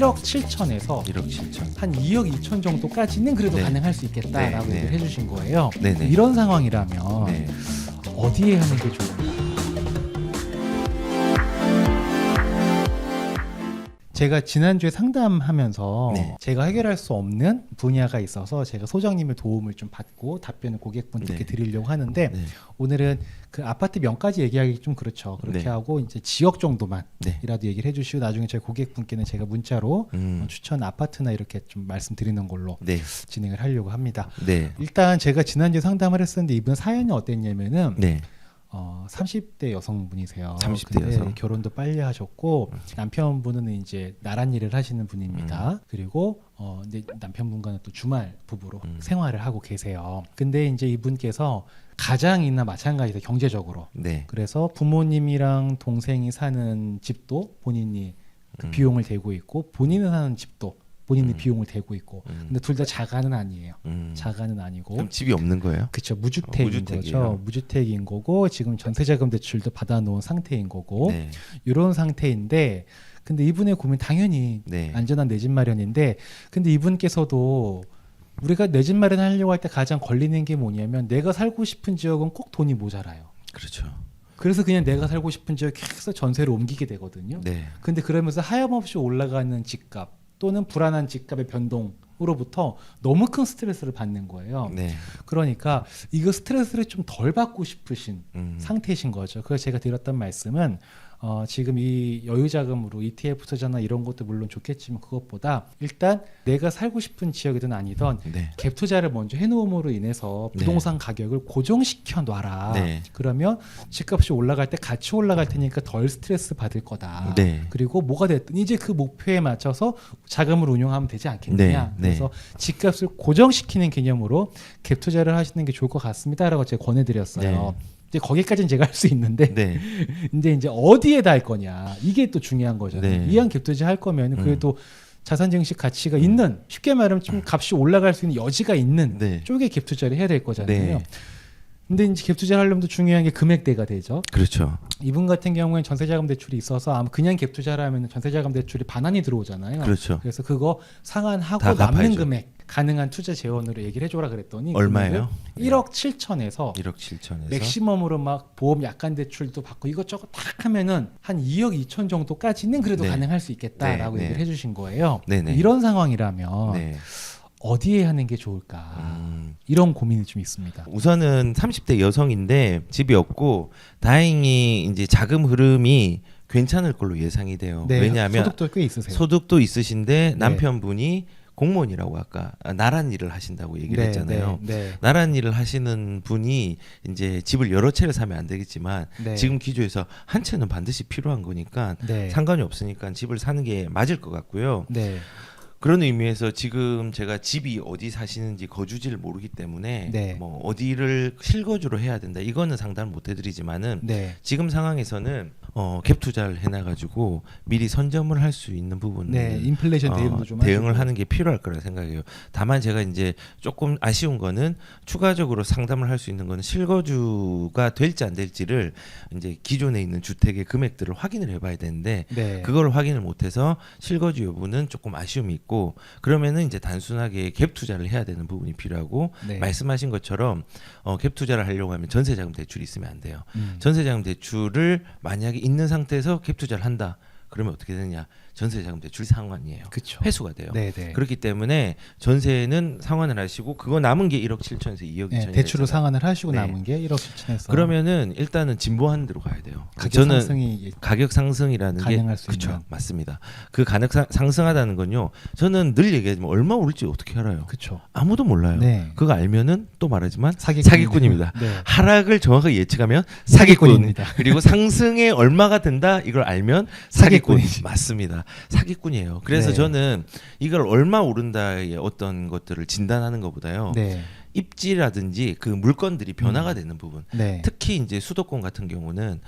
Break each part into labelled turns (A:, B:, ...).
A: 1억 7천에서
B: 1억 7천.
A: 한 2억 2천 정도까지는 그래도
B: 네.
A: 가능할 수 있겠다라고
B: 네, 네.
A: 얘기를 해주신 거예요.
B: 네네.
A: 이런 상황이라면
B: 네.
A: 어디에 하는 게 좋을까? 제가 지난주에 상담하면서
B: 네.
A: 제가 해결할 수 없는 분야가 있어서 제가 소장님의 도움을 좀 받고 답변을 고객분들께
B: 네.
A: 드리려고 하는데
B: 네.
A: 오늘은 그 아파트 명까지 얘기하기 좀 그렇죠. 그렇게
B: 네.
A: 하고 이제 지역 정도만
B: 네.
A: 이라도 얘기를 해주시고 나중에 저희 고객분께는 제가 문자로 추천 아파트나 이렇게 좀 말씀드리는 걸로
B: 네.
A: 진행을 하려고 합니다.
B: 네.
A: 일단 제가 지난주에 상담을 했었는데 이분 사연이 어땠냐면은
B: 네.
A: 30대 여성분이세요.
B: 30대
A: 근데
B: 여성.
A: 결혼도 빨리 하셨고 남편분은 이제 나란 일을 하시는 분입니다. 그리고 근데 남편분과는 또 주말 부부로 생활을 하고 계세요. 근데 이제 이분께서 가장이나 마찬가지로 경제적으로
B: 네.
A: 그래서 부모님이랑 동생이 사는 집도 본인이 그 비용을 대고 있고 본인이 사는 집도 본인이 비용을 대고 있고 근데 둘 다 자가는 아니에요. 자가는 아니고
B: 그럼 집이 없는 거예요?
A: 그렇죠. 무주택인
B: 무주택이에요.
A: 거죠. 무주택인 거고 지금 전세자금 대출도 받아놓은 상태인 거고
B: 네.
A: 이런 상태인데 근데 이분의 고민 당연히
B: 네.
A: 안전한 내 집 마련인데 근데 이분께서도 우리가 내 집 마련하려고 할 때 가장 걸리는 게 뭐냐면 내가 살고 싶은 지역은 꼭 돈이 모자라요.
B: 그렇죠.
A: 그래서 그냥 내가 살고 싶은 지역에 계속 전세를 옮기게 되거든요.
B: 네.
A: 근데 그러면서 하염없이 올라가는 집값 또는 불안한 집값의 변동으로부터 너무 큰 스트레스를 받는 거예요.
B: 네.
A: 그러니까 이거 스트레스를 좀 덜 받고 싶으신 상태이신 거죠. 그래서 제가 드렸던 말씀은 지금 이 여유자금으로 ETF 투자나 이런 것도 물론 좋겠지만 그것보다 일단 내가 살고 싶은 지역이든 아니든
B: 네.
A: 갭 투자를 먼저 해놓음으로 인해서 부동산 가격을 고정시켜 놔라.
B: 네.
A: 그러면 집값이 올라갈 때 같이 올라갈 테니까 덜 스트레스 받을 거다.
B: 네.
A: 그리고 뭐가 됐든 이제 그 목표에 맞춰서 자금을 운용하면 되지 않겠느냐.
B: 네.
A: 그래서 집값을 고정시키는 개념으로 갭 투자를 하시는 게 좋을 것 같습니다라고 제가 권해드렸어요. 이제 거기까지는 제가 할 수 있는데
B: 네.
A: 근데 이제 어디에다 할 거냐 이게 또 중요한 거잖아요.
B: 네.
A: 이왕 갭 투자 할 거면 그래도 자산 증식 가치가 있는 쉽게 말하면 좀 값이 올라갈 수 있는 여지가 있는
B: 네.
A: 쪽에 갭 투자를 해야 될 거잖아요.
B: 네.
A: 근데 이제 갭 투자를 하려면 또 중요한 게 금액대가 되죠.
B: 그렇죠.
A: 이분 같은 경우에는 전세자금 대출이 있어서 아마 그냥 갭 투자를 하면 전세자금 대출이 반환이 들어오잖아요.
B: 그렇죠.
A: 그래서 그거 상환하고
B: 다
A: 남는
B: 갚아야죠.
A: 금액 가능한 투자 재원으로 얘기를 해줘라 그랬더니
B: 얼마예요?
A: 1억 7천에서
B: 1억 7천에서
A: 맥시멈으로 막 보험 약관 대출도 받고 이것저것 딱 하면은 한 2억 2천 정도까지는 그래도
B: 네.
A: 가능할 수 있겠다라고
B: 네, 네.
A: 얘기를 해주신 거예요.
B: 네네.
A: 이런 상황이라면
B: 네.
A: 어디에 하는 게 좋을까 이런 고민이 좀 있습니다.
B: 우선은 30대 여성인데 집이 없고 다행히 이제 자금 흐름이 괜찮을 걸로 예상이 돼요.
A: 네,
B: 왜냐하면
A: 소득도 꽤 있으세요.
B: 소득도 있으신데
A: 네.
B: 남편분이 공무원이라고 아까 나란 일을 하신다고 얘기를 했잖아요.
A: 네.
B: 나란 일을 하시는 분이 이제 집을 여러 채를 사면 안 되겠지만
A: 네.
B: 지금 기조에서 한 채는 반드시 필요한 거니까
A: 네.
B: 상관이 없으니까 집을 사는 게 맞을 것 같고요.
A: 네.
B: 그런 의미에서 지금 제가 집이 어디 사시는지 거주지를 모르기 때문에
A: 네.
B: 뭐 어디를 실거주로 해야 된다 이거는 상담을 못 해드리지만은
A: 네.
B: 지금 상황에서는 갭 투자를 해놔가지고 미리 선점을 할 수 있는 부분을
A: 네. 인플레이션 대응도 좀
B: 대응을
A: 하시고.
B: 하는 게 필요할 거라 생각해요. 다만 제가 이제 조금 아쉬운 거는 추가적으로 상담을 할 수 있는 거는 실거주가 될지 안 될지를 이제 기존에 있는 주택의 금액들을 확인을 해봐야 되는데
A: 네.
B: 그걸 확인을 못해서 실거주 여부는 조금 아쉬움이 있고 그러면은 이제 단순하게 갭 투자를 해야 되는 부분이 필요하고
A: 네.
B: 말씀하신 것처럼 갭 투자를 하려고 하면 전세자금 대출이 있으면 안 돼요.
A: 음.
B: 전세자금 대출을 만약에 있는 상태에서 갭 투자를 한다. 그러면 어떻게 되느냐? 전세자금 대출 상환이에요.
A: 그쵸.
B: 회수가 돼요.
A: 네네.
B: 그렇기 때문에 전세는 상환을 하시고 그거 남은 게 1억 7천에서 2억 2천이
A: 네, 대출로 상환을 하시고
B: 네.
A: 남은 게 1억 7천에서
B: 그러면 일단은 진보하는 대로 가야 돼요.
A: 가격 상승이
B: 가격 상승이라는
A: 가능할
B: 게
A: 수
B: 그렇죠.
A: 있는.
B: 맞습니다. 그 가격 상승하다는 건요. 저는 늘 얘기하지만 얼마 오를지 어떻게 알아요?
A: 그렇죠.
B: 아무도 몰라요.
A: 네.
B: 그거 알면은 또 말하지만
A: 사기꾼입니다.
B: 사기꾼입니다.
A: 네.
B: 하락을 정확하게 예측하면 사기꾼.
A: 사기꾼입니다.
B: 그리고 상승에 얼마가 된다 이걸 알면 사기꾼.
A: 사기꾼이지.
B: 맞습니다. 사기꾼이에요. 그래서
A: 네.
B: 저는 이걸 얼마 오른다의 어떤 것들을 진단하는 것보다요.
A: 네.
B: 입지라든지 그 물건들이 변화가 되는 부분.
A: 네.
B: 특히 이제 수도권 같은 경우는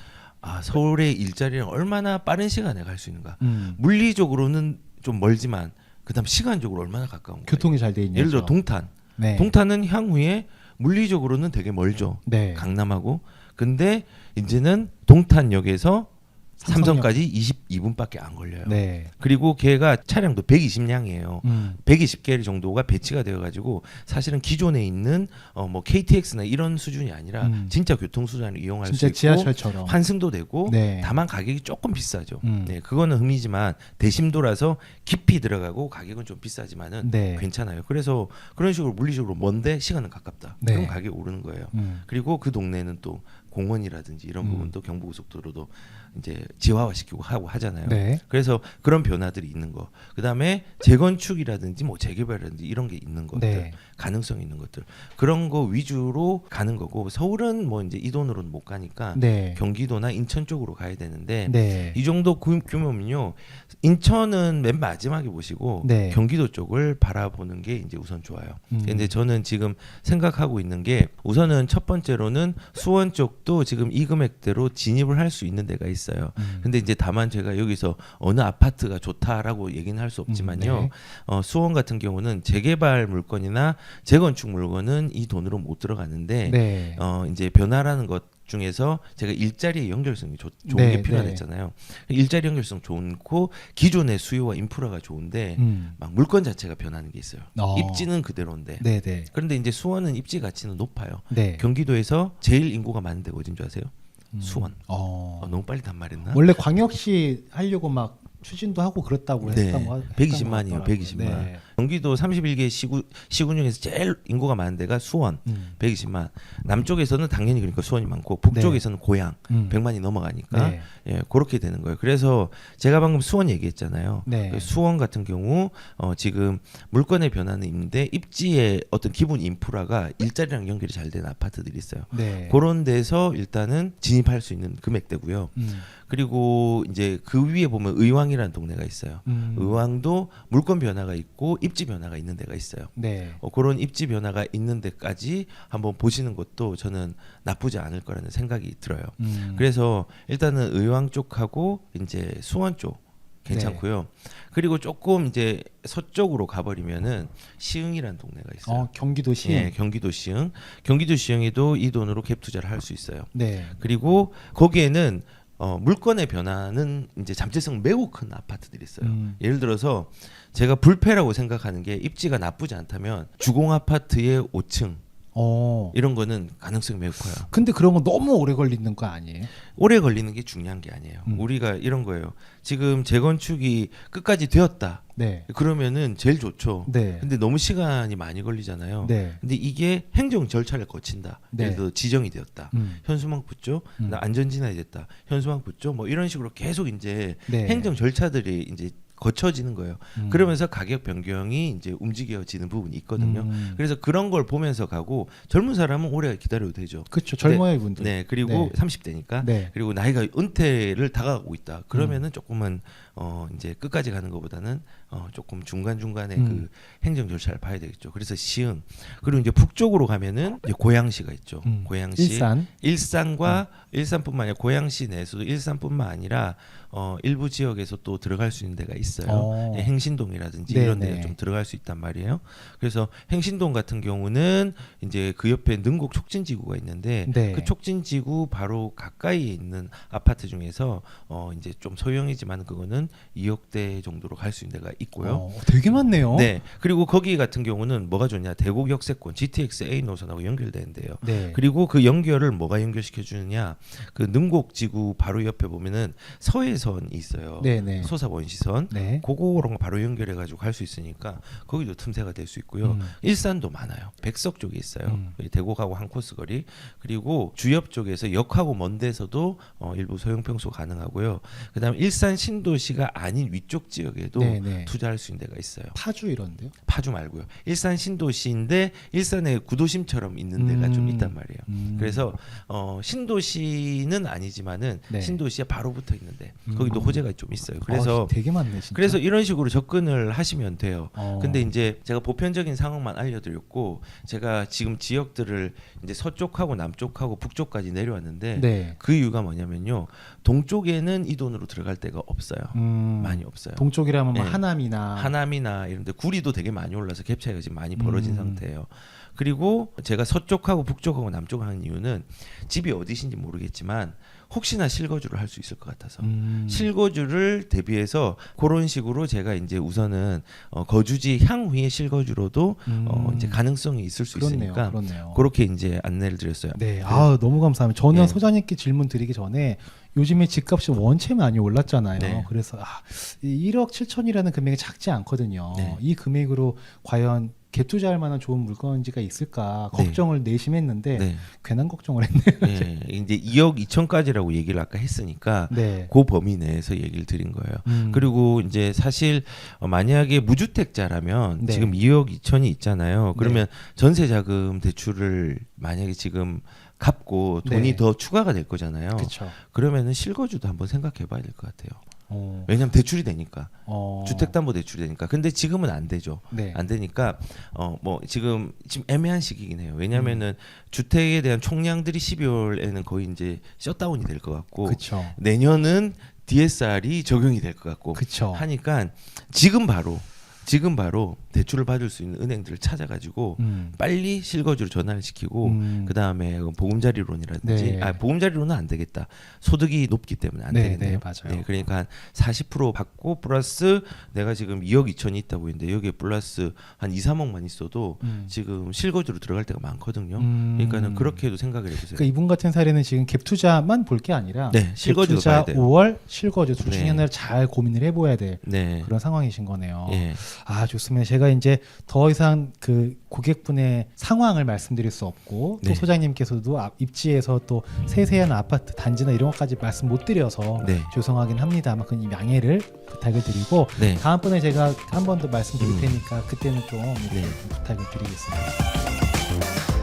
B: 서울의 일자리를 얼마나 빠른 시간에 갈 수 있는가. 물리적으로는 좀 멀지만 그다음 시간적으로 얼마나 가까운 거예요.
A: 교통이 잘 돼 있냐.
B: 예를 들어 동탄.
A: 네.
B: 동탄은 향후에 물리적으로는 되게 멀죠.
A: 네.
B: 강남하고. 근데 이제는 동탄역에서 삼성까지 22분밖에 안 걸려요.
A: 네.
B: 그리고 걔가 차량도 120량이에요.
A: 음.
B: 120개 정도가 배치가 되어가지고 사실은 기존에 있는 뭐 KTX나 이런 수준이 아니라 진짜 교통수단을 이용할 수
A: 진짜
B: 있고
A: 지하철처럼.
B: 환승도 되고
A: 네.
B: 다만 가격이 조금 비싸죠.
A: 음.
B: 네, 그거는 흠이지만 대심도라서 깊이 들어가고 가격은 좀 비싸지만은
A: 네.
B: 괜찮아요. 그래서 그런 식으로 물리적으로 먼데 시간은 가깝다.
A: 네.
B: 그럼 가격이 오르는 거예요. 그리고 그 동네는 또 공원이라든지 이런 부분도 경부고속도로도 이제 지하화시키고 하고 하잖아요.
A: 네.
B: 그래서 그런 변화들이 있는 거. 그다음에 재건축이라든지 뭐 재개발이라든지 이런 게 있는 것들,
A: 네.
B: 가능성 있는 것들 그런 거 위주로 가는 거고 서울은 뭐 이제 이 돈으로는 못 가니까
A: 네.
B: 경기도나 인천 쪽으로 가야 되는데
A: 네.
B: 이 정도 규모면요. 인천은 맨 마지막에 보시고
A: 네.
B: 경기도 쪽을 바라보는 게 이제 우선 좋아요.
A: 음.
B: 근데 저는 지금 생각하고 있는 게 우선은 첫 번째로는 수원 쪽도 지금 이 금액대로 진입을 할 수 있는 데가 있어요. 근데 이제 다만 제가 여기서 어느 아파트가 좋다라고 얘기는 할 수 없지만요.
A: 네.
B: 수원 같은 경우는 재개발 물건이나 재건축 물건은 이 돈으로 못 들어가는데
A: 네.
B: 이제 변화라는 것 중에서 제가 일자리의 연결성이 좋은
A: 네,
B: 게 필요하잖아요. 일자리 연결성 좋고 기존의 수요와 인프라가 좋은데 막 물건 자체가 변하는 게 있어요. 입지는 그대로인데.
A: 네, 네.
B: 그런데 이제 수원은 입지 가치는 높아요.
A: 네.
B: 경기도에서 제일 인구가 많은 데가 어딘 줄 아세요? 수원. 너무 빨리 단말했나?
A: 원래 광역시 하려고 막 추진도 하고 그랬다고
B: 네,
A: 했던 거
B: 120만이에요. 120만.
A: 네.
B: 경기도 31개 시군 중에서 제일 인구가 많은 데가 수원 120만. 남쪽에서는 당연히 그러니까 수원이 많고 북쪽에서는 고양 100만이 넘어가니까
A: 네.
B: 예, 그렇게 되는 거예요. 그래서 제가 방금 수원 얘기했잖아요.
A: 네.
B: 그 수원 같은 경우 지금 물건의 변화는 있는데 입지의 어떤 기본 인프라가 일자리랑 연결이 잘 되는 아파트들이 있어요.
A: 네.
B: 그런 데서 일단은 진입할 수 있는 금액대고요. 그리고 이제 그 위에 보면 의왕이라는 동네가 있어요. 의왕도 물건 변화가 있고 입지 변화가 있는 데가 있어요.
A: 네.
B: 그런 입지 변화가 있는 데까지 한번 보시는 것도 저는 나쁘지 않을 거라는 생각이 들어요. 그래서 일단은 의왕 쪽하고 이제 수원 쪽 괜찮고요. 그리고 조금 이제 서쪽으로 가버리면은 시흥이라는 동네가 있어요.
A: 경기도 시흥.
B: 예, 경기도 시흥. 경기도 시흥에도 이 돈으로 갭 투자를 할 수 있어요.
A: 네.
B: 그리고 거기에는 물건의 변화는 이제 잠재성 매우 큰 아파트들이 있어요. 예를 들어서 제가 불패라고 생각하는 게 입지가 나쁘지 않다면 주공 아파트의 5층 이런 거는 가능성이 매우 커요.
A: 근데 그런 거 너무 오래 걸리는 거 아니에요?
B: 오래 걸리는 게 중요한 게 아니에요. 우리가 이런 거예요. 지금 재건축이 끝까지 되었다.
A: 네.
B: 그러면은 제일 좋죠.
A: 네.
B: 근데 너무 시간이 많이 걸리잖아요.
A: 네.
B: 근데 이게 행정 절차를 거친다.
A: 네.
B: 예를 들어 지정이 되었다. 현수막 붙죠. 나 안전 진화이 됐다. 현수막 붙죠. 뭐 이런 식으로 계속 이제
A: 네.
B: 행정 절차들이 이제 거쳐지는 거예요. 그러면서 가격 변경이 이제 움직여지는 부분이 있거든요. 그래서 그런 걸 보면서 가고 젊은 사람은 오래 기다려도 되죠.
A: 그렇죠. 젊은 분들.
B: 네, 그리고
A: 네.
B: 30대니까.
A: 네.
B: 그리고 나이가 은퇴를 다가가고 있다. 그러면은 조금은 이제 끝까지 가는 것보다는 조금 중간 중간에 그 행정 절차를 봐야 되겠죠. 그래서 시흥 그리고 이제 북쪽으로 가면은 이제 고양시가 있죠. 고양시, 일산과 일산뿐만 아니라 고양시 내에서도 일산뿐만 아니라 일부 지역에서 또 들어갈 수 있는 데가 있어요. 예, 행신동이라든지 이런 데가 좀 들어갈 수 있단 말이에요. 그래서 행신동 같은 경우는 이제 그 옆에 능곡 촉진지구가 있는데
A: 네.
B: 그 촉진지구 바로 가까이에 있는 아파트 중에서 이제 좀 소형이지만 그거는 2억대 정도로 갈 수 있는 데가 있고요.
A: 되게 많네요.
B: 네. 그리고 거기 같은 경우는 뭐가 좋냐? 대곡 역세권 GTX A 노선하고 연결되는데요.
A: 네.
B: 그리고 그 연결을 뭐가 연결시켜 주느냐? 그 능곡지구 바로 옆에 보면은 서해선이 있어요.
A: 네네.
B: 소사 원시선.
A: 네.
B: 그거랑 바로 연결해 가지고 갈 수 있으니까 거기도 틈새가 될 수 있고요. 일산도 많아요. 백석 쪽에 있어요. 대곡하고 한 코스 거리. 그리고 주엽 쪽에서 역하고 먼 데서도 일부 소형 평수 가능하고요. 그다음에 일산 신도시가 아닌 위쪽 지역에도
A: 네네.
B: 투자할 수 있는 데가 있어요.
A: 파주 이런데요?
B: 파주 말고요. 일산 신도시인데 일산의 구도심처럼 있는 데가 좀 있단 말이에요. 그래서 신도시는 아니지만은
A: 네.
B: 신도시에 바로 붙어 있는데 거기도 호재가 좀 있어요. 그래서
A: 되게 많네 진짜.
B: 그래서 이런 식으로 접근을 하시면 돼요.
A: 어.
B: 근데 이제 제가 보편적인 상황만 알려드렸고 제가 지금 지역들을 이제 서쪽하고 남쪽하고 북쪽까지 내려왔는데
A: 네.
B: 그 이유가 뭐냐면요. 동쪽에는 이 돈으로 들어갈 데가 없어요. 많이 없어요.
A: 동쪽이라면 뭐
B: 네. 하남이나 이런데 구리도 되게 많이 올라서 갭 차이가 지금 많이 벌어진 상태예요. 그리고 제가 서쪽하고 북쪽하고 남쪽 하는 이유는 집이 어디신지 모르겠지만 혹시나 실거주를 할 수 있을 것 같아서 실거주를 대비해서 그런 식으로 제가 이제 우선은 거주지 향후에 실거주로도 이제 가능성이 있을 수 있으니까
A: 그렇네요.
B: 그렇게 이제 안내를 드렸어요.
A: 네, 아 너무 감사합니다. 저는
B: 네.
A: 소장님께 질문 드리기 전에 요즘에 집값이 원체 많이 올랐잖아요.
B: 네.
A: 그래서 1억 7천이라는 금액이 작지 않거든요.
B: 네.
A: 이 금액으로 과연 갭투자할 만한 좋은 물건지가 있을까
B: 네.
A: 걱정을 내심했는데
B: 네.
A: 괜한 걱정을 했네요.
B: 예, 이제 2억 2천까지라고 얘기를 아까 했으니까
A: 네.
B: 그 범위 내에서 얘기를 드린 거예요. 그리고 이제 사실 만약에 무주택자라면
A: 네.
B: 지금 2억 2천이 있잖아요. 그러면 전세 자금 대출을 만약에 지금 갚고 돈이
A: 네.
B: 더 추가가 될 거잖아요.
A: 그렇죠.
B: 그러면은 실거주도 한번 생각해 봐야 될 것 같아요. 왜냐하면 대출이 되니까 주택담보대출이 되니까. 근데 지금은 안 되죠.
A: 네.
B: 안 되니까 뭐 지금 애매한 시기긴 해요. 왜냐하면은 주택에 대한 총량들이 12월에는 거의 이제 셧다운이 될 것 같고
A: 그렇죠.
B: 내년은 DSR이 적용이 될 것 같고
A: 그렇죠.
B: 하니까 지금 바로 대출을 받을 수 있는 은행들을 찾아가지고 빨리 실거주로 전환을 시키고 그 다음에 보금자리론이라든지
A: 네.
B: 보금자리론은 안 되겠다. 소득이 높기 때문에 안
A: 네,
B: 되겠네요.
A: 네, 맞아요.
B: 그러니까 한 40% 받고 플러스 내가 지금 2억 2천이 있다고 했는데 여기에 플러스 한 2, 3억만 있어도 지금 실거주로 들어갈 때가 많거든요. 그러니까는 그렇게 해도 생각을 해보세요.
A: 그러니까 이분 같은 사례는 지금 갭 투자만 볼 게 아니라
B: 네, 실거주도
A: 갭 투자
B: 봐야 돼요.
A: 5월 실거주 둘 중에
B: 네.
A: 하나를 잘 고민을 해봐야 될
B: 네.
A: 그런 상황이신 거네요.
B: 예.
A: 아 좋습니다. 제가 이제 더 이상 그 고객분의 상황을 말씀드릴 수 없고 또
B: 네.
A: 소장님께서도 입지에서 또 세세한 아파트 단지나 이런 것까지 말씀 못 드려서
B: 네.
A: 죄송하긴 합니다만 그 양해를 부탁을 드리고
B: 네.
A: 다음번에 제가 한 번 더 말씀드릴
B: 음.
A: 테니까 그때는 좀 이렇게
B: 네.
A: 부탁을 드리겠습니다.